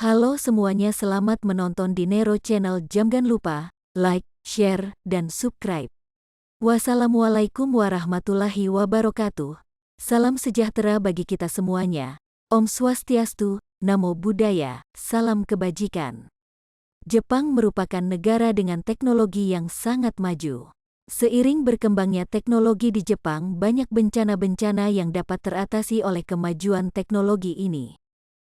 Halo semuanya, selamat menonton di Nero Channel. Jangan lupa like, share, dan subscribe. Wassalamualaikum warahmatullahi wabarakatuh. Salam sejahtera bagi kita semuanya. Om Swastiastu, Namo Buddhaya, salam kebajikan. Jepang merupakan negara dengan teknologi yang sangat maju. Seiring berkembangnya teknologi di Jepang, banyak bencana-bencana yang dapat teratasi oleh kemajuan teknologi ini.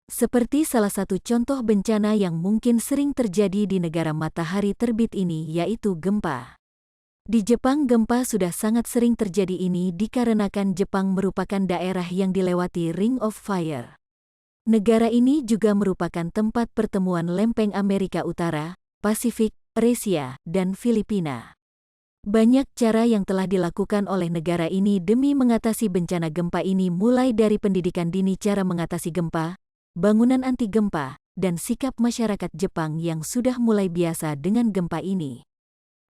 Seperti salah satu contoh bencana yang mungkin sering terjadi di negara matahari terbit ini, yaitu gempa. Di Jepang, gempa sudah sangat sering terjadi ini dikarenakan Jepang merupakan daerah yang dilewati Ring of Fire. Negara ini juga merupakan tempat pertemuan lempeng Amerika Utara, Pasifik, Eurasia, dan Filipina. Banyak cara yang telah dilakukan oleh negara ini demi mengatasi bencana gempa ini, mulai dari pendidikan dini, cara mengatasi gempa, bangunan anti gempa, dan sikap masyarakat Jepang yang sudah mulai biasa dengan gempa ini.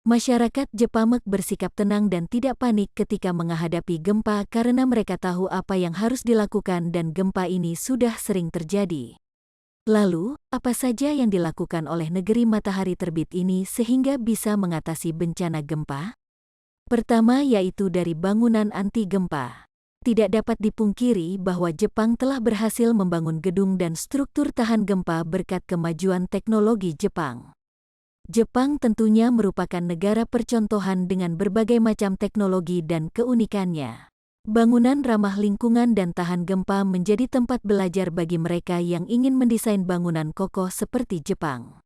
Masyarakat Jepang bersikap tenang dan tidak panik ketika menghadapi gempa karena mereka tahu apa yang harus dilakukan dan gempa ini sudah sering terjadi. Lalu, apa saja yang dilakukan oleh negeri matahari terbit ini sehingga bisa mengatasi bencana gempa? Pertama, yaitu dari bangunan anti gempa. Tidak dapat dipungkiri bahwa Jepang telah berhasil membangun gedung dan struktur tahan gempa berkat kemajuan teknologi Jepang. Jepang tentunya merupakan negara percontohan dengan berbagai macam teknologi dan keunikannya. Bangunan ramah lingkungan dan tahan gempa menjadi tempat belajar bagi mereka yang ingin mendesain bangunan kokoh seperti Jepang.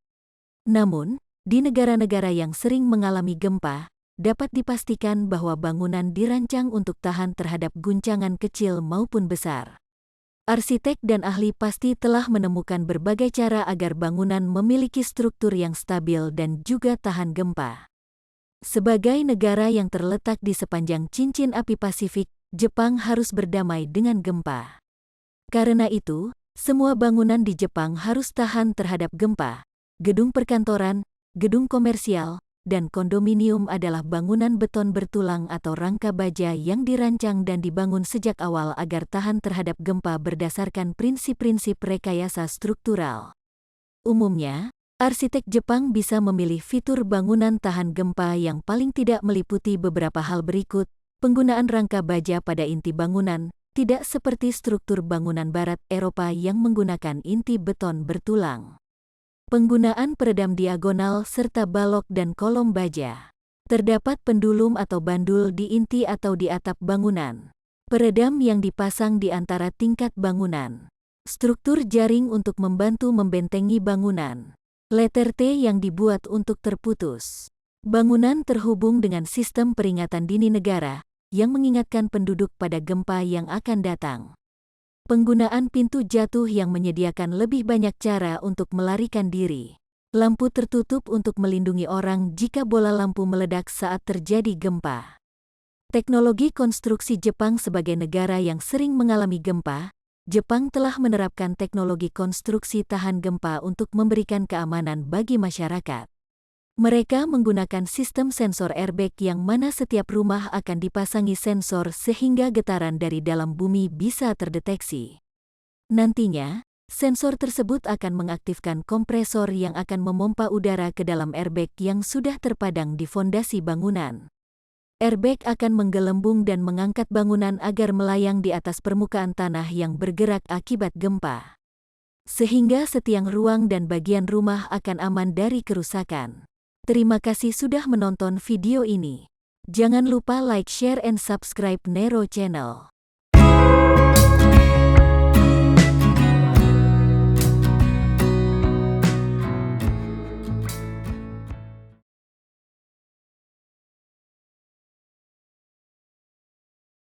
Namun, di negara-negara yang sering mengalami gempa, dapat dipastikan bahwa bangunan dirancang untuk tahan terhadap guncangan kecil maupun besar. Arsitek dan ahli pasti telah menemukan berbagai cara agar bangunan memiliki struktur yang stabil dan juga tahan gempa. Sebagai negara yang terletak di sepanjang cincin api Pasifik, Jepang harus berdamai dengan gempa. Karena itu, semua bangunan di Jepang harus tahan terhadap gempa. Gedung perkantoran, gedung komersial, dan kondominium adalah bangunan beton bertulang atau rangka baja yang dirancang dan dibangun sejak awal agar tahan terhadap gempa berdasarkan prinsip-prinsip rekayasa struktural. Umumnya, arsitek Jepang bisa memilih fitur bangunan tahan gempa yang paling tidak meliputi beberapa hal berikut: penggunaan rangka baja pada inti bangunan, tidak seperti struktur bangunan barat Eropa yang menggunakan inti beton bertulang. Penggunaan peredam diagonal serta balok dan kolom baja. Terdapat pendulum atau bandul di inti atau di atap bangunan. Peredam yang dipasang di antara tingkat bangunan. Struktur jaring untuk membantu membentengi bangunan. Letter T yang dibuat untuk terputus. Bangunan terhubung dengan sistem peringatan dini negara yang mengingatkan penduduk pada gempa yang akan datang. Penggunaan pintu jatuh yang menyediakan lebih banyak cara untuk melarikan diri. Lampu tertutup untuk melindungi orang jika bola lampu meledak saat terjadi gempa. Teknologi konstruksi Jepang. Sebagai negara yang sering mengalami gempa, Jepang telah menerapkan teknologi konstruksi tahan gempa untuk memberikan keamanan bagi masyarakat. Mereka menggunakan sistem sensor airbag yang mana setiap rumah akan dipasangi sensor sehingga getaran dari dalam bumi bisa terdeteksi. Nantinya, sensor tersebut akan mengaktifkan kompresor yang akan memompa udara ke dalam airbag yang sudah terpadang di fondasi bangunan. Airbag akan menggelembung dan mengangkat bangunan agar melayang di atas permukaan tanah yang bergerak akibat gempa. Sehingga setiap ruang dan bagian rumah akan aman dari kerusakan. Terima kasih sudah menonton video ini. Jangan lupa like, share, and subscribe Nero Channel.